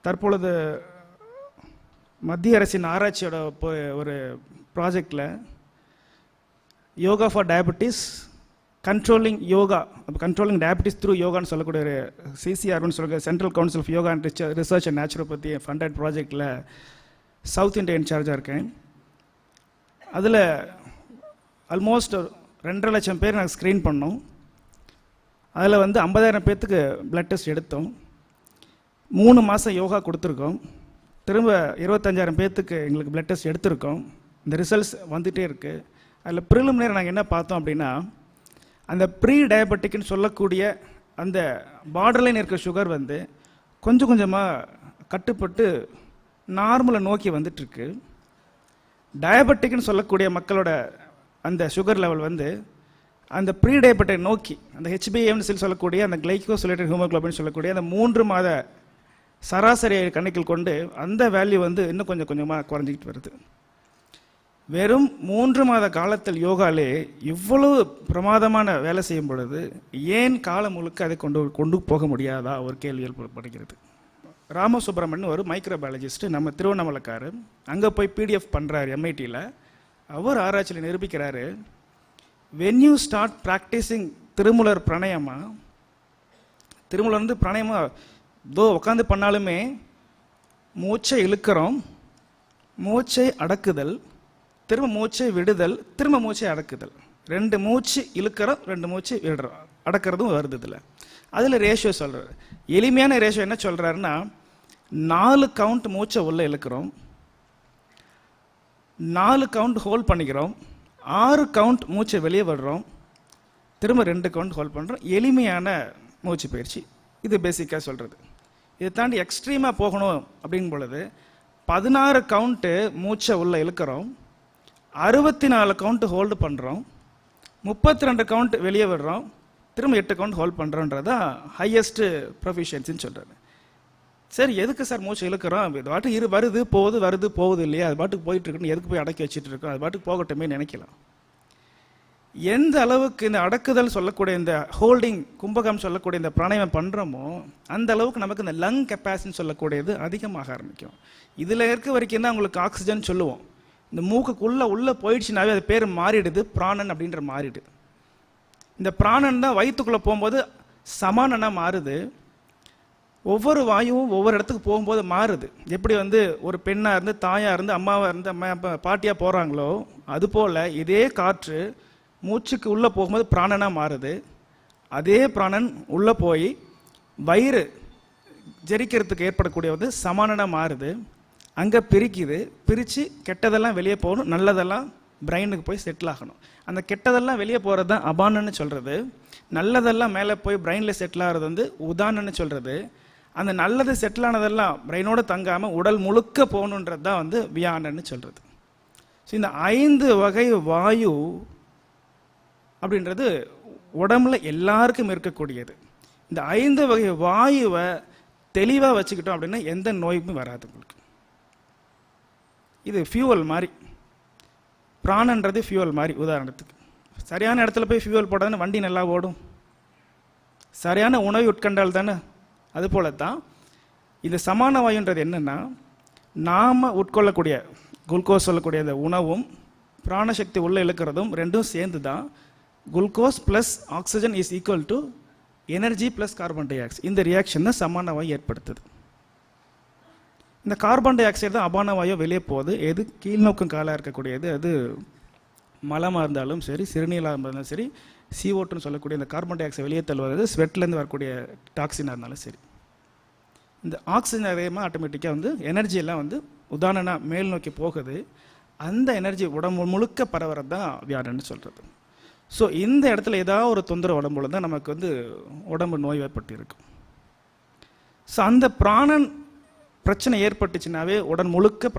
தற்பொழுது மத்திய அரசின் ஆராய்ச்சியோட ஒரு ப்ராஜெக்டில் yoga for diabetes controlling diabetes through யோகான்னு சொல்லக்கூடிய ஒரு சிசிஆர்னு சொல்லக்கூடிய central council of yoga and research and naturopathy funded ப்ராஜெக்டில் சவுத் இந்தியா இன்சார்ஜாக இருக்கேன். அதில் ஆல்மோஸ்ட் 2.5 லட்சம் பேர் நாங்கள் ஸ்க்ரீன் பண்ணோம். அதில் 50,000 பேர்த்துக்கு பிளட் டெஸ்ட் எடுத்தோம். 3 மாதம் யோகா கொடுத்துருக்கோம். திரும்ப 25,000 பேர்த்துக்கு எங்களுக்கு பிளட் டெஸ்ட் எடுத்திருக்கோம். இந்த ரிசல்ட்ஸ் வந்துகிட்டே இருக்குது. அதில் ப்ரிலிமினரி நாங்கள் என்ன பார்த்தோம் அப்படின்னா, அந்த ப்ரீ டயபெட்டிக்னு சொல்லக்கூடிய அந்த பார்டர்லைன் இருக்கிற சுகர் கொஞ்சம் கொஞ்சமாக கட்டுப்பட்டு நார்மலை நோக்கி வந்துட்டுருக்கு. டயபெட்டிக்னு சொல்லக்கூடிய மக்களோட அந்த சுகர் லெவல் அந்த ப்ரீ டயபெட்டிக் நோக்கி அந்த ஹெச்பிஏன்னு சொல்லக்கூடிய அந்த கிளைகோசிலேட்டட் ஹீமோகுளோபின் சொல்லக்கூடிய அந்த 3 மாத சராசரி கணக்கில் கொண்டு அந்த வேல்யூ இன்னும் கொஞ்சம் கொஞ்சமாக குறைஞ்சிக்கிட்டு வருது. வெறும் 3 மாத காலத்தில் யோகாலே இவ்வளவு பிரமாதமான வேலை செய்யும் பொழுது ஏன் காலம் முழுக்க அதை கொண்டு போக முடியாதா ஒரு கேள்வி எழுப்பப்படுகிறது. ராமசுப்ரமணியன் ஒரு மைக்ரோபயாலஜிஸ்ட், நம்ம திருவண்ணாமலைக்காரர். அங்கே போய் பிடிஎஃப் பண்ணுறாரு MITயில். அவர் ஆராய்ச்சியில் நிரூபிக்கிறாரு, when you start practicing Thirumoolar pranayama, Thirumoolar pranayama உட்காந்து பண்ணாலுமே மூச்சை இழுக்கிறோம், மூச்சை அடக்குதல், திரும்ப மூச்சை விடுதல், திரும்ப மூச்சை அடக்குதல், 2 மூச்சு இழுக்கிறோம், 2 மூச்சு விடுறோம், அடக்கிறதும் வருது. இதில் அதில் ரேஷியோ சொல்கிறார். எளிமையான ரேஷியோ என்ன சொல்கிறாருன்னா, 4 கவுண்ட் மூச்சை உள்ளே இழுக்கிறோம், 4 கவுண்ட் ஹோல்ட் பண்ணிக்கிறோம், 6 கவுண்ட் மூச்சை வெளியே விடுறோம், திரும்ப 2 கவுண்ட் ஹோல்ட் பண்ணுறோம். எளிமையான மூச்சு பயிற்சி இது பேசிக்காக சொல்கிறது. இதை தாண்டி எக்ஸ்ட்ரீமாக போகணும் அப்படிங்கும் பொழுது 16 கவுண்ட்டு மூச்சை உள்ளே இழுக்கிறோம், 64 கவுண்ட் ஹோல்டு பண்ணுறோம், 32 கவுண்ட் வெளியே விடுறோம், திரும்ப 8 கவுண்ட் ஹோல்ட் பண்ணுறோன்றது தான் ஹையஸ்ட்டு ப்ரொஃபிஷியன்சின்னு சொல்கிறாரு. சரி, எதுக்கு சார் மூச்சு இழுக்கிறோம்? இது பாட்டு வருது போகுது இல்லையா, அது பாட்டுக்கு போயிட்டுருக்குன்னு எதுக்கு போய் அடக்கி வச்சுட்டு இருக்கோம், அது பாட்டுக்கு போகட்டுமே நினைக்கலாம். எந்த அளவுக்கு இந்த அடக்குதல் சொல்லக்கூடிய இந்த ஹோல்டிங் கும்பகம் சொல்லக்கூடிய இந்த பிராணாயாமம் பண்ணுறோமோ அந்த அளவுக்கு நமக்கு இந்த லங் கெப்பாசிட்டின்னு சொல்லக்கூடியது அதிகமாக ஆரம்பிக்கும். இதில் இருக்க வரைக்கும் தான் உங்களுக்கு ஆக்சிஜன் சொல்லுவோம். இந்த மூக்குக்குள்ளே போயிடுச்சுனாவே அது பேர் மாறிடுது, பிராணன் அப்படின்ற மாறிடுது. இந்த பிராணன் தான் வயிற்றுக்குள்ளே போகும்போது சமானனாக மாறுது. ஒவ்வொரு வாயுவும் ஒவ்வொரு இடத்துக்கு போகும்போது மாறுது. எப்படி ஒரு பெண்ணாக இருந்து தாயாக இருந்து அம்மாவாக இருந்து பாட்டியாக போகிறாங்களோ அதுபோல் இதே காற்று மூச்சுக்கு உள்ளே போகும்போது பிராணனாக மாறுது. அதே பிராணன் உள்ளே போய் வயிறு ஜெரிக்கிறதுக்கு ஏற்படக்கூடிய சமானனாக மாறுது. அங்கே பிரித்து கெட்டதெல்லாம் வெளியே போகணும், நல்லதெல்லாம் பிரெயினுக்கு போய் செட்டில் ஆகணும். அந்த கெட்டதெல்லாம் வெளியே போகிறது தான் அபானன்னு சொல்கிறது. நல்லதெல்லாம் மேலே போய் பிரெயினில் செட்டில் ஆகிறது உதானன்னு சொல்கிறது. அந்த நல்லது செட்டில் ஆனதெல்லாம் பிரெயினோடு தங்காமல் உடல் முழுக்க போகணுன்றது தான் வியானன்னு சொல்கிறது. ஸோ இந்த 5 வகை வாயு அப்படின்றது உடம்புல எல்லாருக்கும் இருக்கக்கூடியது. இந்த 5 வகை வாயுவை தெளிவாக வச்சுக்கிட்டோம் அப்படின்னா எந்த நோயுமே வராது உங்களுக்கு. இது ஃபியூவல் மாதிரி, பிராணன்றது ஃபியூவல் மாதிரி. உதாரணத்துக்கு சரியான இடத்துல போய் ஃபியூவல் போட்டால் வண்டி நல்லா ஓடும். சரியான உணவு உட்கண்டால் தானே. அதுபோல தான் இந்த சமான வாயுன்றது என்னென்னா, நாம் உட்கொள்ளக்கூடிய குளுக்கோஸ் சொல்லக்கூடிய அந்த உணவும் பிராணசக்தி உள்ளே இழுக்கிறதும் ரெண்டும் சேர்ந்து தான் glucose plus oxygen is equal to energy plus carbon di oxide. இந்த ரியாக்ஷன் தான் சமான வாயு ஏற்படுத்துது. இந்த கார்பன் டை ஆக்சைடு தான் அபான வாயு வெளியே போகுது. எது கீழ்நோக்கும் காலாக இருக்கக்கூடியது, அது மலமாக இருந்தாலும் சரி, சிறுநீராக இருந்தாலும் சரி, CO2ன்னு சொல்லக்கூடிய இந்த கார்பன் டை ஆக்சைடு வெளியே தள்ளுவது ஸ்வெட்லேருந்து வரக்கூடிய டாக்ஸினாக இருந்தாலும் சரி. இந்த ஆக்சிஜன் அதிகமாக ஆட்டோமேட்டிக்காக எனர்ஜியெல்லாம் உதாரணமாக மேல் நோக்கி போகுது. அந்த எனர்ஜி உடம்பு முழுக்க பரவுறது தான் வியானன்னு சொல்கிறது. ஸோ இந்த இடத்துல ஏதாவது ஒரு தொந்தரவு உடம்புல தான் நமக்கு உடம்பு நோய் ஏற்பட்டு இருக்கும். ஸோ அந்த பிராணன் பிரச்சனை ஏற்பட்டுச்சுனாவே உடல் முழுக்க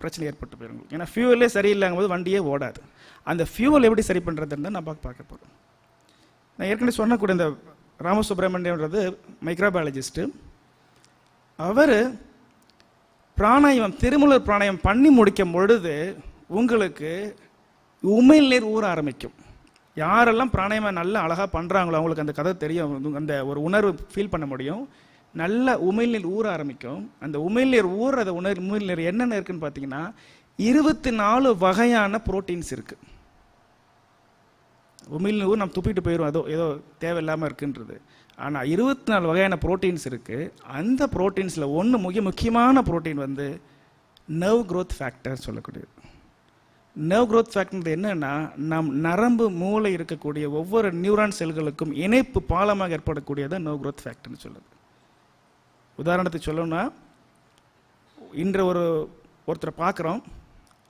பிரச்சனை ஏற்பட்டு போயிருங்க. ஏன்னா ஃபியூவலே சரியில்லாங்கும் போது வண்டியே ஓடாது. அந்த ஃபியூவல் எப்படி சரி பண்ணுறதுன்னு தான் நான் பார்க்க போகிறோம். நான் ஏற்கனவே சொன்னக்கூடிய இந்த ராமசுப்ரமணியன்றது மைக்ரோபயாலஜிஸ்ட்டு. அவர் பிராணாயாமம் திருமூலர் பிராணாயாமம் பண்ணி முடிக்கும் பொழுது உங்களுக்கு உமிழ்நீர் ஊற ஆரம்பிக்கும். யாரெல்லாம் பிராணாயாமம் நல்லா அழகாக பண்ணுறாங்களோ அவங்களுக்கு அந்த கதை தெரியும், அந்த ஒரு உணர்வு ஃபீல் பண்ண முடியும். நல்ல உமிழ்நீர் ஊற ஆரம்பிக்கும். அந்த உமிழ்நீர் ஊறுறத உமிழ்நீர் என்னென்ன இருக்குன்னு பார்த்தீங்கன்னா 24 வகையான புரோட்டீன்ஸ் இருக்குது. உமிழ்நீர் நம்ம துப்பிட்டு போயிடும், ஏதோ தேவையில்லாமல் இருக்குன்றது. ஆனால் 24 வகையான புரோட்டீன்ஸ் இருக்குது. அந்த புரோட்டீன்ஸில் ஒன்று முக்கியமான புரோட்டீன் வந்து நர்வ் க்ரோத் ஃபேக்டர் சொல்லக்கூடியது. நர்வ் க்ரோத் ஃபேக்டர் என்னன்னா, நம் நரம்பு மூளை இருக்கக்கூடிய ஒவ்வொரு நியூரான் செல்களுக்கும் இணைப்பு பாலமாக ஏற்படக்கூடியதை நர்வ் க்ரோத் ஃபேக்டர்னு சொல்லுது. உதாரணத்துக்கு சொல்லணும்னா, இன்று ஒருத்தரை பார்க்குறோம்,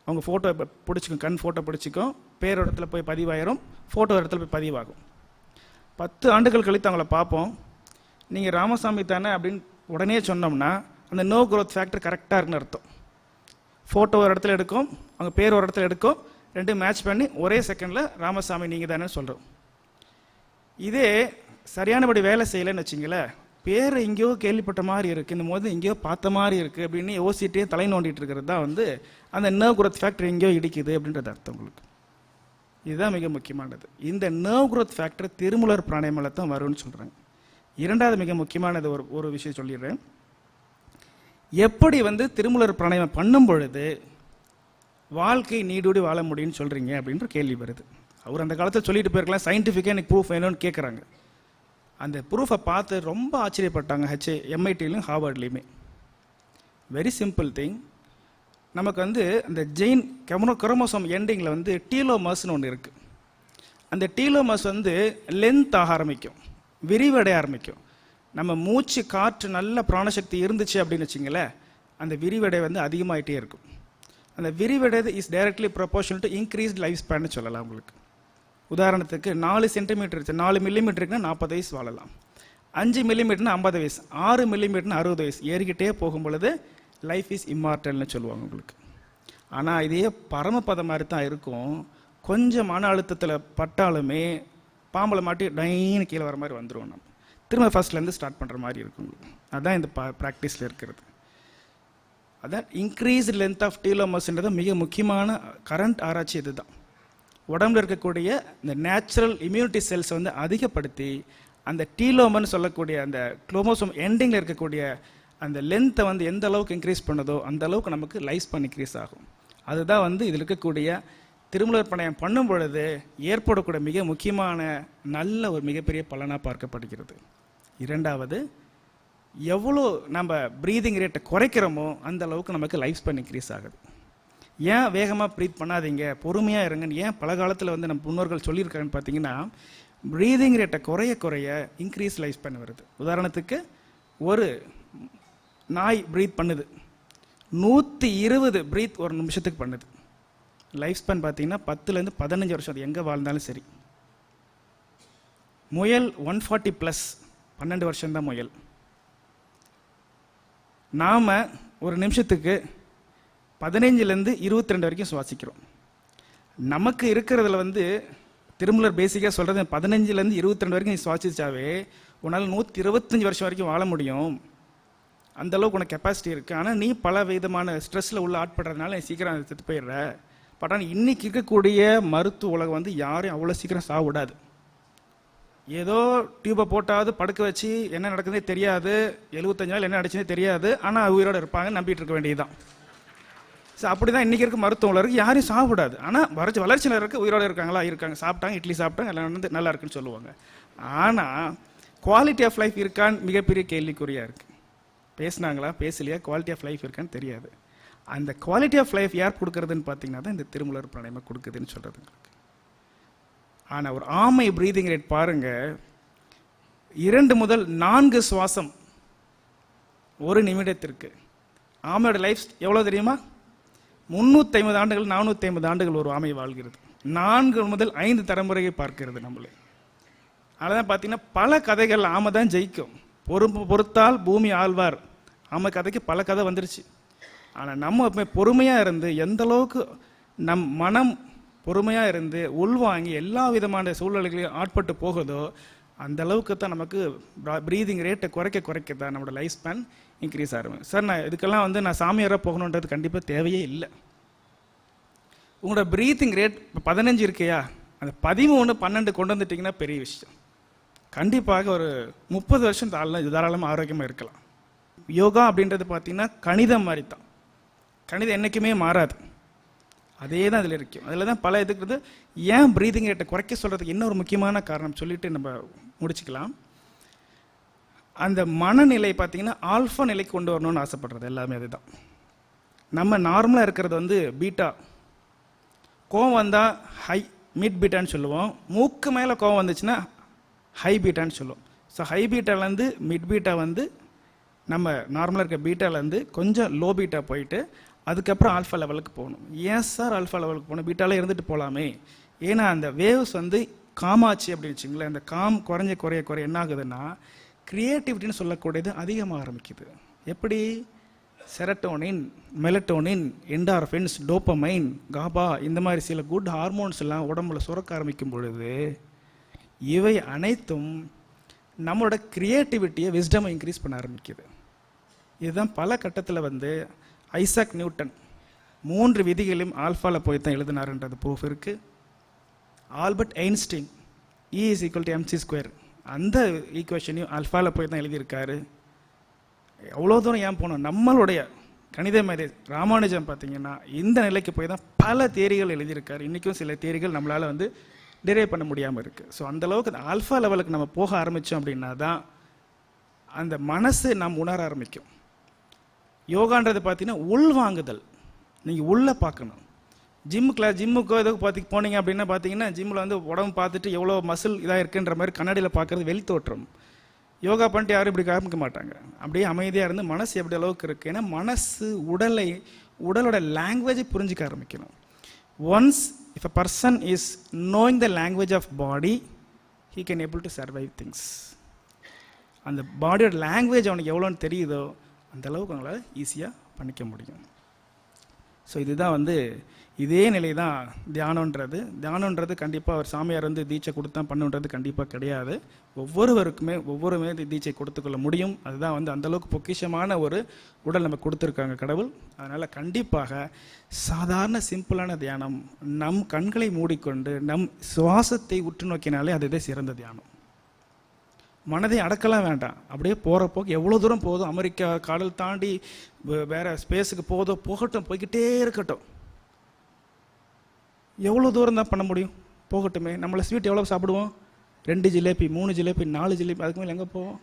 அவங்க ஃபோட்டோ பிடிச்சிக்கும், கண் ஃபோட்டோ பிடிச்சிக்கும், பேர் இடத்துல போய் பதிவாயிரும், ஃபோட்டோ இடத்துல போய் பதிவாகும். 10 ஆண்டுகள் கழித்து அவங்கள பார்ப்போம். நீங்கள் ராமசாமி தானே அப்படின்னு உடனே சொன்னோம்னா அந்த நர்வ் க்ரோத் ஃபேக்டர் கரெக்டாக இருக்குன்னு அர்த்தம். ஃபோட்டோ ஒரு இடத்துல எடுக்கும், அவங்க பேர் ஒரு இடத்துல எடுக்கும், ரெண்டும் மேட்ச் பண்ணி ஒரே செகண்டில் ராமசாமி நீங்கள் தானே சொல்கிறோம். இதே சரியானபடி வேலை செய்யலைன்னு வச்சிங்களேன், பேர் எங்கேயோ கேள்விப்பட்ட மாதிரி இருக்குது, இந்த போது எங்கேயோ பார்த்த மாதிரி இருக்குது அப்படின்னு யோசிச்சுட்டே தலை நோண்டிட்டு இருக்கிறது தான் வந்து அந்த நர்வ் க்ரோத் ஃபேக்டர் எங்கேயோ இடிக்குது அப்படின்றது அர்த்தம் உங்களுக்கு. இதுதான் மிக முக்கியமானது. இந்த நர்வ் க்ரோத் ஃபேக்டர் திருமூலர் பிராணாயாமத்தில் தான் வரும்னு சொல்கிறாங்க. இரண்டாவது மிக முக்கியமானது ஒரு விஷயம் சொல்லிடுறேன். எப்படி வந்து திருமூலர் பிராணாயாமம் பண்ணும் பொழுது வாழ்க்கை நீடூடி வாழ முடியும்னு சொல்கிறீங்க அப்படின்ற கேள்வி வருது. அவர் அந்த காலத்தில் சொல்லிட்டு போயிருக்கலாம், சயின்டிஃபிக்காக எனக்கு ப்ரூஃப் வேணும்னு கேட்குறாங்க. அந்த ப்ரூஃபை பார்த்து ரொம்ப ஆச்சரியப்பட்டாங்க MITலையும் ஹார்வர்ட்லேயுமே. Very simple thing. நமக்கு வந்து அந்த ஜெயின் குரோமோசோம் எண்டிங்கில் வந்து டீலோமர்ஸ்னு ஒன்று இருக்குது. அந்த டீலோமர்ஸ் வந்து லென்த் ஆக ஆரம்பிக்கும், விரிவடைய ஆரம்பிக்கும். நம்ம மூச்சு காற்று நல்ல பிராணசக்தி இருந்துச்சு அப்படின்னு வச்சிங்களேன், அந்த விரிவடை வந்து அதிகமாகிட்டே இருக்கும். அந்த விரிவடை is directly proportional to increased life ஸ்பேன்னு சொல்லலாம் உங்களுக்கு. உதாரணத்துக்கு 4 சென்டிமீட்டர் 4 மில்லிமீட்டருக்குன்னா 40 வயசு வாழலாம், 5 மில்லிமீட்டர்னா 50 வயசு, 6 மில்லிமீட்டர்னா 60 வயசு, ஏறிக்கிட்டே போகும் பொழுது லைஃப் இஸ் இம்மார்டல்னு சொல்லுவாங்க உங்களுக்கு. ஆனால் இதே பரமபதம் மாதிரி தான் இருக்கும். கொஞ்சம் மன அழுத்தத்தில் பட்டாலுமே பாம்பளை மாட்டி டைன்னு கீழே வர மாதிரி வந்துடும். நம்ம திரும்ப ஃபர்ஸ்ட்லேருந்து ஸ்டார்ட் பண்ணுற மாதிரி இருக்கும் உங்களுக்கு. அதுதான் இந்த ப்ராக்டிஸில் இருக்கிறது. அதான் இன்க்ரீஸ்ட் லென்த் ஆஃப் டீலோமர்ஸ்ன்றது மிக முக்கியமான கரண்ட் ஆராய்ச்சி. இது தான் உடம்புல இருக்கக்கூடிய இந்த நேச்சுரல் இம்யூனிட்டி செல்ஸை வந்து அதிகப்படுத்தி அந்த டீலோமர்னு சொல்லக்கூடிய அந்த குரோமோசோம் எண்டிங்கில் இருக்கக்கூடிய அந்த லென்த்தை வந்து எந்த அளவுக்கு இன்க்ரீஸ் பண்ணதோ அந்த அளவுக்கு நமக்கு லைஃப் ஸ்பேன் இன்க்ரீஸ் ஆகும். அதுதான் வந்து இதில் இருக்கக்கூடிய திருமூலர் பிராணாயாமம் பண்ணும் பொழுது ஏற்படக்கூடிய மிக முக்கியமான நல்ல ஒரு மிகப்பெரிய பலனாக பார்க்கப்படுகிறது. இரண்டாவது, எவ்வளோ நம்ம ப்ரீதிங் ரேட்டை குறைக்கிறோமோ அந்த அளவுக்கு நமக்கு லைஃப் ஸ்பேன் இன்க்ரீஸ் ஆகுது. ஏன் வேகமாக ப்ரீத் பண்ணாதீங்க, பொறுமையாக இருங்கன்னு ஏன் பல காலத்தில் வந்து நம்ம முன்னோர்கள் சொல்லியிருக்காங்கன்னு பார்த்தீங்கன்னா, ப்ரீதிங் ரேட்டை குறைய குறைய இன்க்ரீஸ் லைஃப் ஸ்பேன் வருது. உதாரணத்துக்கு ஒரு நாய் ப்ரீத் பண்ணுது, 120 ப்ரீத் ஒரு நிமிஷத்துக்கு பண்ணுது. லைஃப் ஸ்பேன் பார்த்தீங்கன்னா 10லேருந்து 15 வருஷம், அது எங்கே வாழ்ந்தாலும் சரி. முயல் 140+, 12 வருஷம்தான் முயல். நாம் ஒரு நிமிஷத்துக்கு 15லேருந்து 22 வரைக்கும் சுவாசிக்கிறோம். நமக்கு இருக்கிறதுல வந்து திருமூலர் பேசிக்காக சொல்கிறது 15லேருந்து 22 வரைக்கும் நீ சுவாசிச்சாவே உன்னால் 125 வருஷம் வரைக்கும் வாழ முடியும். அந்தளவுக்கு உனக்கு கெப்பாசிட்டி இருக்குது. ஆனால் நீ பல விதமான ஸ்ட்ரெஸ்ஸில் உள்ள ஆட்படுறதுனால நீ சீக்கிரம் செத்து போயிடுற. பட் ஆனால் இன்றைக்கி இருக்கக்கூடிய மருத்துவ உலகம் வந்து யாரையும் அவ்வளோ சீக்கிரம் சாக விடாது. ஏதோ டியூப்பை போட்டாவது படுக்க வச்சு என்ன நடக்குதுன்னே தெரியாது, 75 நாள் என்ன அடிச்சுனே தெரியாது, ஆனால் உயிரோடு இருப்பாங்க நம்பிட்டு இருக்க வேண்டியதுதான். ஸோ அப்படி தான் இன்றைக்கி இருக்க மருத்துவ உலகம் யாரையும் சாக விடாது. ஆனால் வளர்ச்சியில் இருக்க உயிரோடு இருக்காங்க, சாப்பிட்டாங்க, இட்லி சாப்பிட்டாங்க, எல்லாம் வந்து நல்லா இருக்குன்னு சொல்லுவாங்க. ஆனால் குவாலிட்டி ஆஃப் லைஃப் இருக்கான்னு மிகப்பெரிய கேள்விக்குறியாக இருக்குது. பேசினாங்களா பேசலையா, குவாலிட்டி ஆஃப் லைஃப் இருக்கான்னு தெரியாது. அந்த குவாலிட்டி ஆஃப் லைஃப் யார் கொடுக்குறதுன்னு பார்த்தீங்கன்னா தான் இந்த திருமூலர் பிராணாயாமம் கொடுக்குதுன்னு சொல்கிறது. ஆனால் ஒரு ஆமை ப்ரீதிங் ரேட் பாருங்கள், 2 முதல் 4 சுவாசம் ஒரு நிமிடத்திற்கு. ஆமையோட லைஃப் எவ்வளோ தெரியுமா? 350 ஆண்டுகள் 450 ஆண்டுகள் ஒரு ஆமை வாழ்கிறது. 4 முதல் 5 தலைமுறையை பார்க்கிறது நம்மளே. அதனால் பார்த்தீங்கன்னா பல கதைகள் ஆமை தான் ஜெயிக்கும். பொறுத்தால் பூமி ஆழ்வார், ஆமை கதைக்கு பல கதை வந்துருச்சு. ஆனால் நம்ம பொறுமையாக இருந்து எந்த அளவுக்கு நம் மனம் பொறுமையாக இருந்து உள்வாங்கி எல்லா விதமான சூழ்நிலைகளையும் ஆட்பட்டு போகுதோ அந்த அளவுக்கு தான் நமக்கு ப்ரீதிங் ரேட்டை குறைக்க தான் நம்மளோட லைஃப் ஸ்பேன் இன்க்ரீஸ் ஆகும். சார் நான் இதுக்கெல்லாம் வந்து நான் சாமியாராக போகணுன்றது கண்டிப்பாக தேவையே இல்லை. உங்களோட ப்ரீத்திங் ரேட் இப்போ 15 இருக்கையா, அந்த 13, 12 கொண்டு வந்துட்டிங்கன்னா பெரிய விஷயம். கண்டிப்பாக ஒரு 30 வருஷம் தாராளமாக ஆரோக்கியமாக இருக்கலாம். யோகா அப்படின்றது பார்த்தீங்கன்னா கணிதம் மாதிரி தான். கணிதம் என்றைக்குமே மாறாது, அதே தான் அதில் இருக்கும். அதில் தான் பல இதுக்கு ஏன் ப்ரீதிங் ரேட்டை குறைக்க சொல்கிறதுக்கு இன்னொரு முக்கியமான காரணம் சொல்லிட்டு நம்ம முடிச்சுக்கலாம். அந்த மனநிலை பார்த்தீங்கன்னா ஆல்ஃபா நிலைக்கு கொண்டு வரணும்னு ஆசைப்படுறது எல்லாமே அதுதான். நம்ம நார்மலாக இருக்கிறது பீட்டா, கோவம் வந்தால் ஹை மிட் பீட்டான்னு சொல்லுவோம். மூக்கு மேலே கோவம் வந்துச்சுன்னா ஹை பீட்டான்னு சொல்லுவோம். ஸோ ஹை பீட்டாலேருந்து மிட் பீட்டா நம்ம நார்மலாக இருக்க பீட்டாலேருந்து கொஞ்சம் லோ பீட்டா போயிட்டு அதுக்கப்புறம் ஆல்ஃபா லெவலுக்கு போகணும். ஏன் சார் ஆல்ஃபா லெவலுக்கு போகணும்? பீட்டாலே இருந்துட்டு போகலாமே. ஏன்னா அந்த வேவ்ஸ் காமாச்சு அப்படின்னு வச்சுங்களேன். அந்த காம் குறைய என்ன ஆகுதுன்னா க்ரியேட்டிவிட்டின்னு சொல்லக்கூடியது அதிகமாக ஆரம்பிக்குது. எப்படி? Serotonin, melatonin, endorphins, dopamine, GABA இந்த மாதிரி சில குட் ஹார்மோன்ஸ் எல்லாம் உடம்புல சுரக்க ஆரம்பிக்கும் பொழுது இவை அனைத்தும் நம்மளோட க்ரியேட்டிவிட்டியை, விஸ்டமை இன்க்ரீஸ் பண்ண ஆரம்பிக்குது. இதுதான் பல கட்டத்தில் ஐசாக் நியூட்டன் 3 விதிகளையும் ஆல்ஃபாவில் போய் தான் எழுதினாருன்றது ப்ரூஃப் இருக்குது. ஆல்பர்ட் ஐன்ஸ்டீன் E=mc², அந்த ஈக்குவேஷனையும் ஆல்ஃபாவில் போய் தான் எழுதியிருக்காரு. எவ்வளோ தூரம் ஏன் போனோம்? நம்மளுடைய கணித மேதை ராமானுஜம் பார்த்தீங்கன்னா இந்த நிலைக்கு போய் தான் பல தியரிகள் எழுதியிருக்காரு. இன்றைக்கும் சில தியரிகள் நம்மளால் டிரைவ் பண்ண முடியாமல் இருக்குது. ஸோ அந்தளவுக்கு அந்த ஆல்ஃபா லெவலுக்கு நம்ம போக ஆரம்பித்தோம் அப்படின்னா தான் அந்த மனசு நாம் உணர ஆரம்பிக்கும். யோகான்றது பார்த்தீங்கன்னா உள்வாங்குதல். நீங்கள் உள்ளே பார்க்கணும். ஜிம்முக்கோ ஏதோ போனீங்க அப்படின்னா பார்த்தீங்கன்னா ஜிம்மில் உடம்பு பார்த்துட்டு எவ்வளோ மசில் இதாக இருக்குன்ற மாதிரி கண்ணாடியில் பார்க்குறது வெளி தோற்றம். யோகா பண்ணிட்டு யாரும் இப்படி காமிக்க மாட்டாங்க. அப்படியே அமைதியாக இருந்து மனசு எப்படி அளவுக்கு இருக்குது. ஏன்னா மனசு உடலோட லாங்குவேஜை புரிஞ்சிக்க ஆரம்பிக்கணும். Once if a person is knowing the language of body, he can able to survive things. அந்த பாடியோட லாங்குவேஜ் அவனுக்கு எவ்வளோன்னு தெரியுதோ அந்த அளவுக்கு அவங்களால ஈஸியாக பண்ணிக்க முடியும். ஸோ இதுதான் இதே நிலை தான் தியானன்றது கண்டிப்பாக ஒரு சாமியார் தீட்சை கொடுத்தா பண்ணுன்றது கண்டிப்பாக கிடையாது. ஒவ்வொருவருமே தீட்சை கொடுத்துக்கொள்ள முடியும். அதுதான் அந்தளவுக்கு பொக்கிஷமான ஒரு உடல் நம்ம கொடுத்துருக்காங்க கடவுள். அதனால் கண்டிப்பாக சாதாரண சிம்பிளான தியானம், நம் கண்களை மூடிக்கொண்டு நம் சுவாசத்தை உற்று நோக்கினாலே அதுவே சிறந்த தியானம். மனதை அடக்கலாம் வேண்டாம். அப்படியே போகிற போக்கு எவ்வளோ தூரம் போதும், அமெரிக்கா கடல் தாண்டி வேறு ஸ்பேஸுக்கு போகட்டும், போய்கிட்டே இருக்கட்டும். எவ்வளோ தூரம் தான் பண்ண முடியும்? போகட்டுமே. நம்மளை ஸ்வீட் எவ்வளோ சாப்பிடுவோம்? 2 ஜிலேபி, 3 ஜிலேபி, 4 ஜிலேபி, அதுக்கு மேலே எங்கே போவோம்?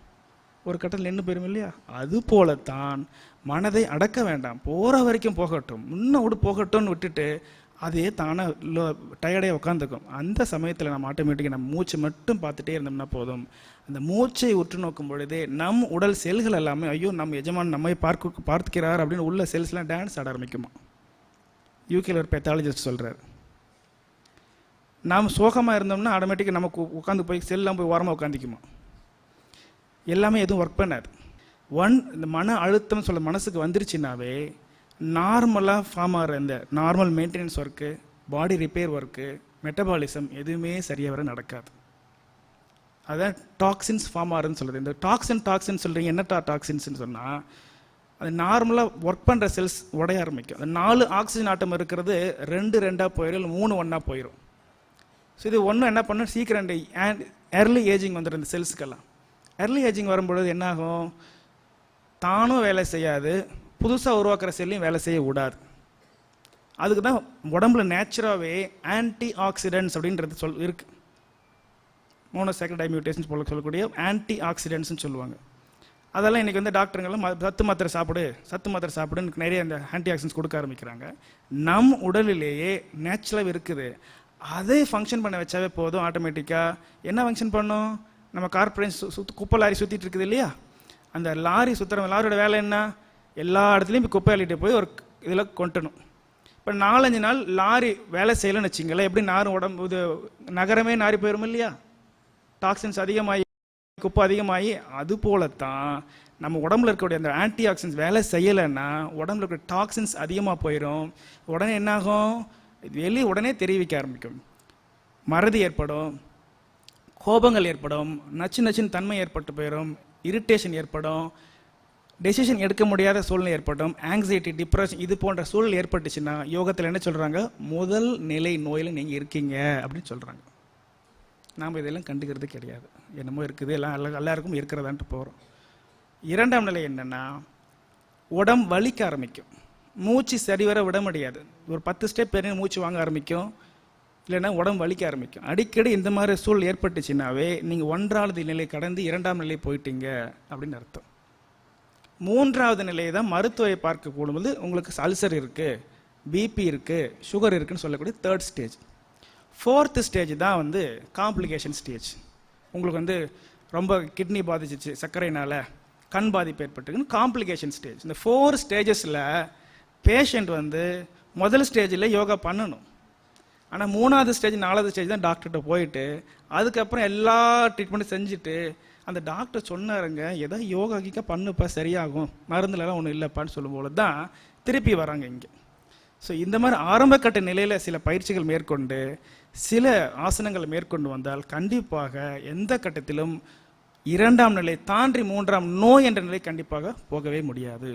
ஒரு கட்டத்தில் நின்று போயிடும் இல்லையா? அது போலத்தான் மனதை அடக்க வேண்டாம். போகிற வரைக்கும் போகட்டும், இன்னும் போகட்டும்னு விட்டுட்டு அதே தானாக டயர்டே உட்காந்துக்கும். அந்த சமயத்தில் நம்ம ஆட்டோமேட்டிக்காக நம்ம மூச்சு மட்டும் பார்த்துட்டே இருந்தோம்னா போதும். அந்த மூச்சை உற்று நோக்கும் பொழுதே நம் உடல் செல்கள் எல்லாமே ஐயோ நம்ம எஜமான் நம்மை பார்த்துக்கிறார் அப்படின்னு உள்ள செல்ஸ்லாம் டான்ஸ் ஆட ஆரம்பிக்குமா. யூகேல ஒரு பேத்தாலஜிஸ்ட் சொல்கிறார், நாம் சோகமாக இருந்தோம்னா ஆட்டோமேட்டிக்காக நமக்கு உட்காந்து போய் செல்லாம் போய் ஓரமாக உட்காந்துக்குமா. எல்லாமே எதுவும் ஒர்க் பண்ணாது. இந்த மன அழுத்தம் சொல்ல மனசுக்கு வந்துருச்சுன்னாவே நார்மலாக ஃபார்ம் ஆகிற இந்த நார்மல் மெயின்டெனன்ஸ் ஒர்க்கு, பாடி ரிப்பேர் ஒர்க்கு, மெட்டபாலிசம் எதுவுமே சரியாக வர நடக்காது. அதான் டாக்ஸின்ஸ் ஃபார்ம் ஆகுதுன்னு சொல்லுது. இந்த டாக்ஸின் சொல்கிறீங்க, என்ன டாக்ஸின்ஸ்னு சொன்னால் அது நார்மலாக ஒர்க் பண்ணுற செல்ஸ் உடைய ஆரம்பிக்கும். அந்த 4 ஆக்சிஜன் ஆட்டம் இருக்கிறது 2 போயிடும், இல்லை 3 ஒன்றா போயிடும். ஸோ இது ஒன்றும் என்ன பண்ணணும், சீக்கிரம் ஏர்லி ஏஜிங் வந்துடும் இந்த செல்ஸுக்கெல்லாம். ஏர்லி ஏஜிங் வரும்பொழுது என்னாகும், தானும் வேலை செய்யாது, புதுசாக உருவாக்குற செல்லையும் வேலை செய்ய விடாது. அதுக்கு தான் உடம்புல நேச்சுராகவே ஆன்டி ஆக்சிடென்ட்ஸ் அப்படின்றது இருக்குது. மோனோசாக்கரைடு டைமியூட்டேஷன்ஸ் போல சொல்லக்கூடிய ஆன்டி ஆக்சிடென்ட்ஸ்னு சொல்லுவாங்க. அதெல்லாம் இன்றைக்கி டாக்டருங்கெல்லாம் சத்து மாத்திரை சாப்பிடுன்னு நிறைய இந்த ஆன்டி ஆக்சிடென்ட்ஸ் கொடுக்க ஆரம்பிக்கிறாங்க. நம் உடலிலேயே நேச்சுரலாக இருக்குது. அதை ஃபங்க்ஷன் பண்ண வச்சாவே போதும். ஆட்டோமேட்டிக்காக என்ன ஃபங்க்ஷன் பண்ணும், நம்ம கார்பரேட் குப்பை லாரி சுற்றிட்டு இருக்குது இல்லையா, அந்த லாரி லாரியோட வேலை என்ன, எல்லா இடத்துலையும் இப்போ குப்பை அள்ளிட்டு போய் ஒரு இதில் கொட்டணும். இப்போ 4-5 நாள் லாரி வேலை செய்யலைன்னு வச்சிங்களேன், எப்படி உடம்பு இது நகரமே நாரி போயிடும் இல்லையா, டாக்ஸின்ஸ் அதிகமாகி குப்பை அதிகமாகி. அது போலத்தான் நம்ம உடம்புல இருக்கக்கூடிய அந்த ஆன்டி ஆக்சிடென்ட்ஸ் வேலை செய்யலைன்னா உடம்புல இருக்கிற டாக்ஸின்ஸ் அதிகமாக போயிடும். உடனே என்னாகும், வெளியே உடனே தெரிவிக்க ஆரம்பிக்கும். மறதி ஏற்படும், கோபங்கள் ஏற்படும், நச்சுன்னு தன்மை ஏற்பட்டு போயிடும், இரிட்டேஷன் ஏற்படும், டெசிஷன் எடுக்க முடியாத சூழ்நிலை ஏற்படும், ஆங்ஸைட்டி, டிப்ரெஷன் இது போன்ற சூழல் ஏற்பட்டுச்சுன்னா யோகத்தில் என்ன சொல்கிறாங்க, முதல் நிலை நோயில் நீங்கள் இருக்கீங்க அப்படின்னு சொல்கிறாங்க. நாம் இதெல்லாம் கண்டுக்கிறது கிடையாது. என்னமோ இருக்குது, எல்லாம் எல்லாருக்கும் இருக்கிறதான்ட்டு போகிறோம். இரண்டாம் நிலை என்னென்னா, உடம்பு வலிக்க ஆரம்பிக்கும், மூச்சு சரிவர விட முடியாது. ஒரு 10 ஸ்டெப் பெரிய மூச்சு வாங்க ஆரம்பிக்கும், இல்லைன்னா உடம்பு வலிக்க ஆரம்பிக்கும். அடிக்கடி இந்த மாதிரி சூழல் ஏற்பட்டுச்சுன்னாவே நீங்கள் 1வது நிலை கடந்து 2ஆம் நிலை போயிட்டீங்க அப்படின்னு அர்த்தம். 3வது நிலையை தான் மருத்துவரை பார்க்க கூடும்போது உங்களுக்கு அல்சர் இருக்குது, பிபி இருக்குது, சுகர் இருக்குன்னு சொல்லக்கூடிய 3rd ஸ்டேஜ். 4th ஸ்டேஜ் தான் வந்து காம்ப்ளிகேஷன் ஸ்டேஜ். உங்களுக்கு ரொம்ப கிட்னி பாதிச்சிச்சு, சர்க்கரையினால் கண் பாதிப்பு ஏற்பட்டுருக்குன்னு காம்ப்ளிகேஷன் ஸ்டேஜ். இந்த 4 ஸ்டேஜஸில் பேஷண்ட் முதல் ஸ்டேஜில் யோகா பண்ணணும். ஆனால் 3வது ஸ்டேஜ் 4வது ஸ்டேஜ் தான் டாக்டர்கிட்ட போயிட்டு அதுக்கப்புறம் எல்லா ட்ரீட்மெண்ட்டும் செஞ்சுட்டு அந்த டாக்டர் சொன்னாருங்க, ஏதோ யோகா கீக்கா பண்ணுப்பா சரியாகும், மருந்துலலாம் ஒன்றும் இல்லைப்பான்னு சொல்லும்போது தான் திருப்பி வராங்க இங்கே. ஸோ இந்த மாதிரி ஆரம்பக்கட்ட நிலையில் சில பயிற்சிகள் மேற்கொண்டு சில ஆசனங்களை மேற்கொண்டு வந்தால் கண்டிப்பாக எந்த கட்டத்திலும் 2ஆம் நிலை தாண்டி 3ஆம் நோய் என்ற நிலை கண்டிப்பாக போகவே முடியாது.